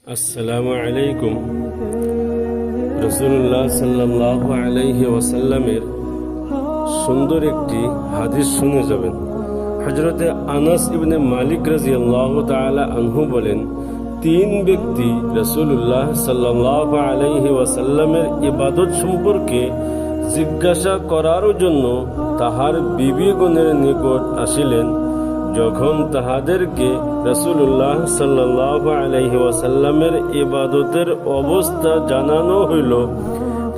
আসসালামু আলাইকুম। রাসূলুল্লাহ সাল্লাল্লাহু আলাইহি ওয়াসাল্লামের সুন্দর একটি হাদিস শুনে যাবেন। হযরতে আনাস ইবনে মালিক রাদিয়াল্লাহু তাআলা আনহু বলেন, তিন ব্যক্তি রাসূলুল্লাহ সাল্লাল্লাহু আলাইহি ওয়াসাল্লামের ইবাদত সম্পর্কে জিজ্ঞাসা করার জন্য তাহার বিবিগণের নিকট আসিলেন। যখন তাহাদেরকে রাসূলুল্লাহ সাল্লাল্লাহু আলাইহি ওয়াসাল্লামের ইবাদতের অবস্থা জানানো হইল,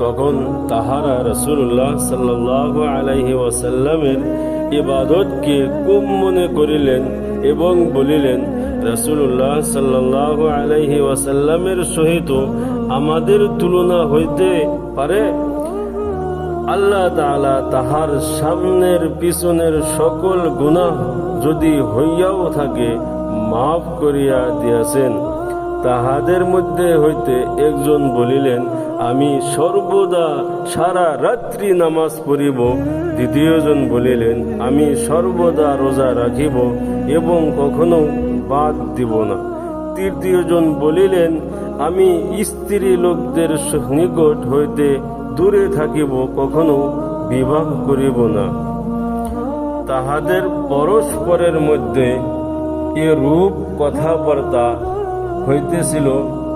তখন তাহারা রাসূলুল্লাহ সাল্লাল্লাহু আলাইহি ওয়াসাল্লামের ইবাদতকে কম মনে করিলেন এবং বলিলেন, রাসূলুল্লাহ সাল্লাল্লাহু আলাইহি ওয়াসাল্লামের সহিত আমাদের তুলনা হইতে পারে? আল্লাহ তাআলা তাহার সামনের পিছনের সকল গুনাহ যদি হইয়াও থাকে মাফ করিয়া দিয়াছেন। তাহাদের মধ্যে হইতে একজন বলিলেন, আমি সর্বদা সারা রাত্রি নামাজ পড়িব। দ্বিতীয়জন বলিলেন, আমি সর্বদা রোজা রাখিব এবং কখনো বাদ দিব না। তৃতীয়জন বলিলেন, আমি স্ত্রী লোকদের নিকট হইতে দূরে থাকিব, কখনো বিবাহ করিব না। তাহাদের পরস্পরের মধ্যে এরূপ কথাবার্তা হইতেছিল।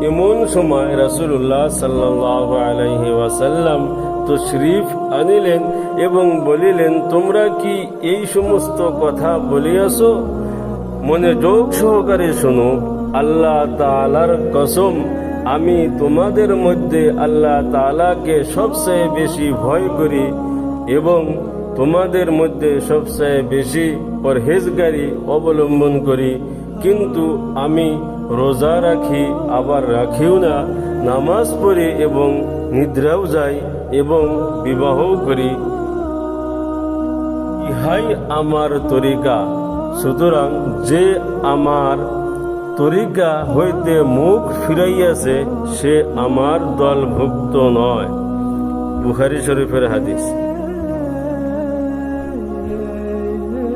এমন সময় রাসূলুল্লাহ সাল্লাল্লাহু আলাইহি ওয়াসাল্লাম তশরীফ আনিলেন এবং বলিলেন, তোমরা কি এই সমস্ত কথা বলিয়াছ? মনোযোগ সহকারে শোনো। আল্লাহ তাআলার কসম, আমি তোমাদের মধ্যে আল্লাহ তাআলাকে সবচেয়ে বেশি ভয় করি এবং তোমাদের মধ্যে সবচেয়ে বেশি পরহেজগারি অবলম্বন করি। কিন্তু আমি রোজা রাখি, আবার রাখিও না, নামাজ পড়ি এবং নিদ্রাও যাই এবং বিবাহও করি। ইহাই আমার তরিকা। সুতরাং যে আমার তরিকা হইতে মুখ ফিরাইয়াছে সে আমার দলভুক্ত নয়। বুখারী শরীফের হাদিস।